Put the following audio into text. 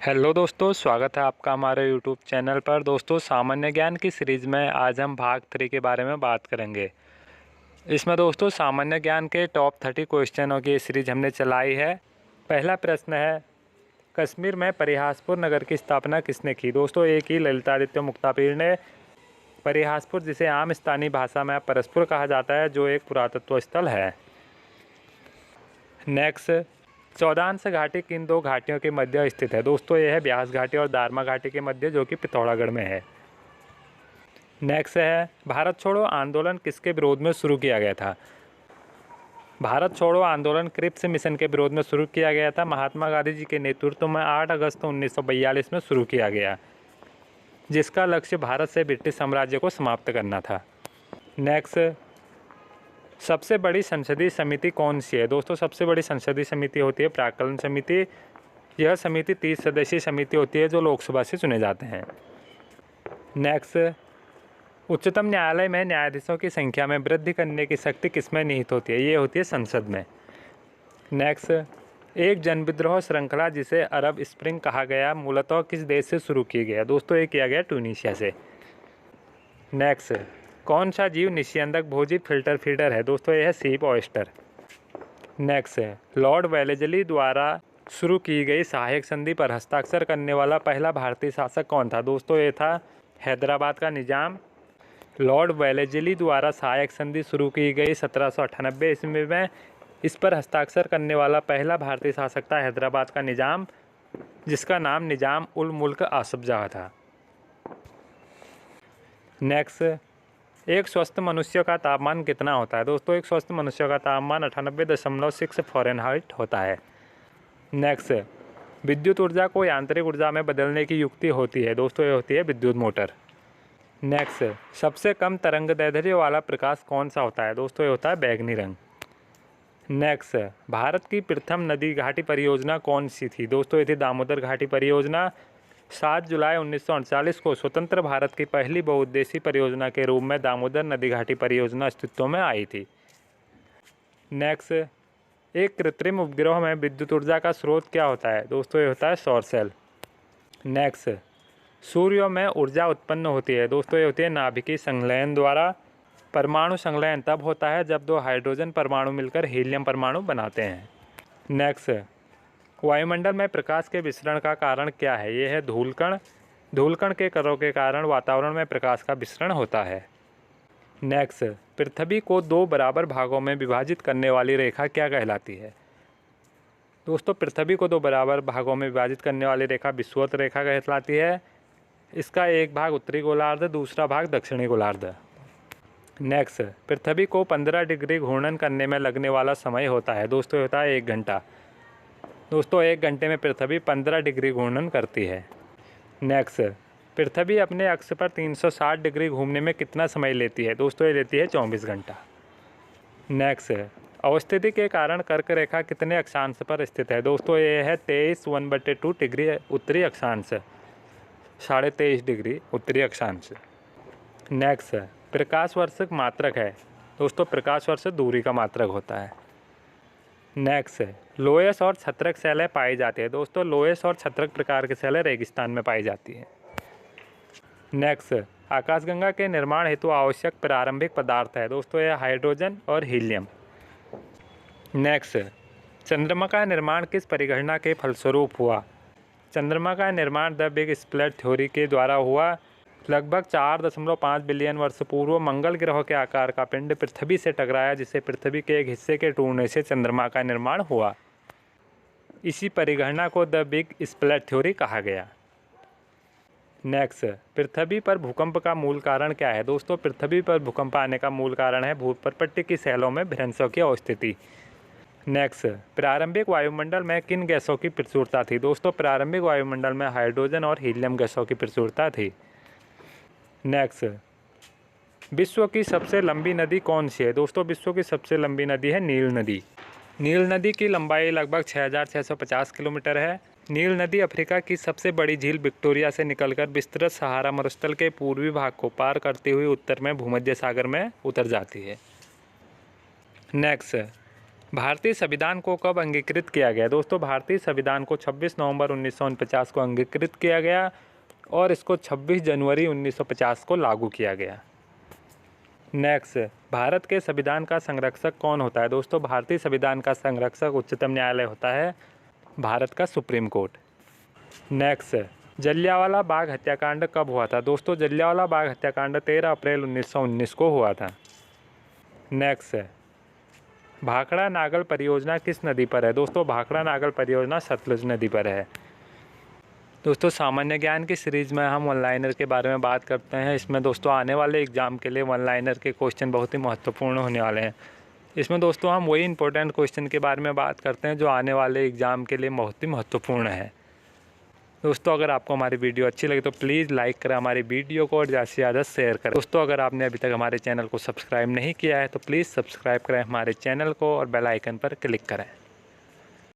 Hello दोस्तों, स्वागत है आपका हमारे यूट्यूब चैनल पर। दोस्तों, सामान्य ज्ञान की सीरीज़ में आज हम भाग 3 के बारे में बात करेंगे। इसमें दोस्तों सामान्य ज्ञान के टॉप 30 क्वेश्चनों की सीरीज हमने चलाई है। पहला प्रश्न है, कश्मीर में परिहासपुर नगर की स्थापना किसने की? दोस्तों, एक ही ललितादित्य मुक्तापीड़ ने परिहासपुर, जिसे आम स्थानीय भाषा में परसपुर कहा जाता है, जो एक पुरातत्व स्थल है। नेक्स्ट, चौदांश घाटी किन दो घाटियों के मध्य स्थित है? दोस्तों, यह है ब्यास घाटी और दारमा घाटी के मध्य, जो कि पिथौरागढ़ में है। नेक्स्ट है, भारत छोड़ो आंदोलन किसके विरोध में शुरू किया गया था? भारत छोड़ो आंदोलन क्रिप्स मिशन के विरोध में शुरू किया गया था। महात्मा गांधी जी के नेतृत्व में 8 अगस्त 1942 में शुरू किया गया, जिसका लक्ष्य भारत से ब्रिटिश साम्राज्य को समाप्त करना था। नेक्स्ट, सबसे बड़ी संसदीय समिति कौन सी है? दोस्तों, सबसे बड़ी संसदीय समिति होती है प्राक्कलन समिति। यह समिति 30 सदस्यीय समिति होती है, जो लोकसभा से चुने जाते हैं। नेक्स्ट, उच्चतम न्यायालय में न्यायाधीशों की संख्या में वृद्धि करने की शक्ति किसमें निहित होती है? ये होती है संसद में। नेक्स्ट, एक जनविद्रोह श्रृंखला जिसे अरब स्प्रिंग कहा गया, मूलतः किस देश से शुरू किया गया? दोस्तों, ये किया गया ट्यूनीशिया से। नेक्स्ट, कौन सा जीव निस्यंदक भोजी फिल्टर फीडर है? दोस्तों, यह है सीप ऑयस्टर। नेक्स्ट है, लॉर्ड वेलेजली द्वारा शुरू की गई सहायक संधि पर हस्ताक्षर करने वाला पहला भारतीय शासक कौन था? दोस्तों, ये था हैदराबाद का निज़ाम। लॉर्ड वेलेजली द्वारा सहायक संधि शुरू की गई 1798 ईस्वी में। इस पर हस्ताक्षर करने वाला पहला भारतीय शासक था हैदराबाद का निज़ाम, जिसका नाम निज़ाम उल मुल्क आसफ जहाँ था। नेक्स्ट, एक स्वस्थ मनुष्य का तापमान कितना होता है? दोस्तों, एक स्वस्थ मनुष्य का तापमान 98.6 फ़ारेनहाइट होता है। नेक्स्ट, विद्युत ऊर्जा को यांत्रिक ऊर्जा में बदलने की युक्ति होती है। दोस्तों, ये होती है विद्युत मोटर। नेक्स्ट, सबसे कम तरंगदैर्ध्य वाला प्रकाश कौन सा होता है? दोस्तों, ये होता है बैंगनी रंग। नेक्स्ट, भारत की प्रथम नदी घाटी परियोजना कौन सी थी? दोस्तों, ये थी दामोदर घाटी परियोजना। 7 जुलाई 1948 को स्वतंत्र भारत की पहली बहुउद्देशीय परियोजना के रूप में दामोदर नदी घाटी परियोजना अस्तित्व में आई थी। नेक्स्ट, एक कृत्रिम उपग्रह में विद्युत ऊर्जा का स्रोत क्या होता है? दोस्तों, ये होता है सौर सेल। नेक्स्ट, सूर्य में ऊर्जा उत्पन्न होती है। दोस्तों, ये होती है नाभिकीय संलयन द्वारा। परमाणु संलयन तब होता है जब 2 हाइड्रोजन परमाणु मिलकर हीलियम परमाणु बनाते हैं। नेक्स्ट, वायुमंडल में प्रकाश के विसरण का कारण क्या है? यह है धूलकण। धूलकण के कणों के कारण वातावरण में प्रकाश का विसरण होता है। नेक्स्ट, पृथ्वी को 2 बराबर भागों में विभाजित करने वाली रेखा क्या कहलाती है? दोस्तों, पृथ्वी को 2 बराबर भागों में विभाजित करने वाली रेखा विषुवत रेखा कहलाती है। इसका एक भाग उत्तरी गोलार्ध, दूसरा भाग दक्षिणी गोलार्ध। नेक्स्ट, पृथ्वी को 15 डिग्री घूर्णन करने में लगने वाला समय होता है। दोस्तों, ये होता है 1 घंटा। दोस्तों, 1 घंटे में पृथ्वी 15 डिग्री घूर्णन करती है। नेक्स्ट, पृथ्वी अपने अक्ष पर 360 डिग्री घूमने में कितना समय लेती है? दोस्तों, ये लेती है 24 घंटा। नेक्स्ट, अवस्थिति के कारण कर्क रेखा कितने अक्षांश पर स्थित है? दोस्तों, ये है 23 1/2 डिग्री उत्तरी अक्षांश, 23.5 डिग्री उत्तरी अक्षांश। नेक्स्ट, प्रकाश वर्ष मात्रक है। दोस्तों, प्रकाश वर्ष दूरी का मात्रक होता है। नेक्स्ट, लोयस और छत्रक शैलें पाई जाती है। दोस्तों, लोयस और छत्रक प्रकार की शैलें रेगिस्तान में पाई जाती हैं। नेक्स्ट, आकाशगंगा के निर्माण हेतु आवश्यक प्रारंभिक पदार्थ है। दोस्तों, यह हाइड्रोजन और हीलियम। नेक्स्ट, चंद्रमा का निर्माण किस परिघटना के फलस्वरूप हुआ? चंद्रमा का निर्माण द बिग स्प्लिट थ्योरी के द्वारा हुआ। लगभग 4.5 बिलियन वर्ष पूर्व मंगल ग्रह के आकार का पिंड पृथ्वी से टकराया, जिससे पृथ्वी के एक हिस्से के टूटने से चंद्रमा का निर्माण हुआ। इसी परिघटना को द बिग स्प्लिट थ्योरी कहा गया। नेक्स्ट, पृथ्वी पर भूकंप का मूल कारण क्या है? दोस्तों, पृथ्वी पर भूकंप आने का मूल कारण है भूपर्पट्टी की शैलों में भ्रंशों की अवस्थिति। नेक्स्ट, प्रारंभिक वायुमंडल में किन गैसों की प्रचुरता थी? दोस्तों, प्रारंभिक वायुमंडल में हाइड्रोजन और हीलियम गैसों की प्रचुरता थी। नेक्स्ट, विश्व की सबसे लंबी नदी कौन सी है? दोस्तों, विश्व की सबसे लंबी नदी है नील नदी। नील नदी की लंबाई लगभग 6650 किलोमीटर है। नील नदी अफ्रीका की सबसे बड़ी झील विक्टोरिया से निकलकर विस्तृत सहारा मरुस्थल के पूर्वी भाग को पार करते हुए उत्तर में भूमध्य सागर में उतर जाती है। नेक्स्ट, भारतीय संविधान को कब अंगीकृत किया गया? दोस्तों भारतीय संविधान को 26 नवंबर 1949 को अंगीकृत किया गया और इसको 26 जनवरी 1950 को लागू किया गया। नेक्स्ट, भारत के संविधान का संरक्षक कौन होता है? दोस्तों भारतीय संविधान का संरक्षक उच्चतम न्यायालय होता है, भारत का supreme court. Next, Jallianwala Bagh हत्याकांड कब हुआ था? दोस्तों जलियांवाला बाग हत्याकांड 13 अप्रैल 1919 को हुआ था। नेक्स्ट, भाखड़ा नागल परियोजना किस नदी पर है? दोस्तों भाखड़ा नागल परियोजना सतलुज नदी पर है। दोस्तों सामान्य ज्ञान की सीरीज़ में हम वन लाइनर के बारे में बात करते हैं। इसमें दोस्तों आने वाले एग्ज़ाम के लिए वन लाइनर के क्वेश्चन बहुत ही महत्वपूर्ण होने वाले हैं। इसमें दोस्तों हम वही इंपॉर्टेंट क्वेश्चन के बारे में बात करते हैं जो आने वाले एग्ज़ाम के लिए बहुत ही महत्वपूर्ण है। दोस्तों अगर आपको हमारी वीडियो अच्छी लगे तो प्लीज़ लाइक करें हमारी वीडियो को और ज़्यादा से ज़्यादा शेयर करें। दोस्तों अगर आपने अभी तक हमारे चैनल को सब्सक्राइब नहीं किया है तो प्लीज़ सब्सक्राइब करें हमारे चैनल को और बेल आइकन पर क्लिक करें।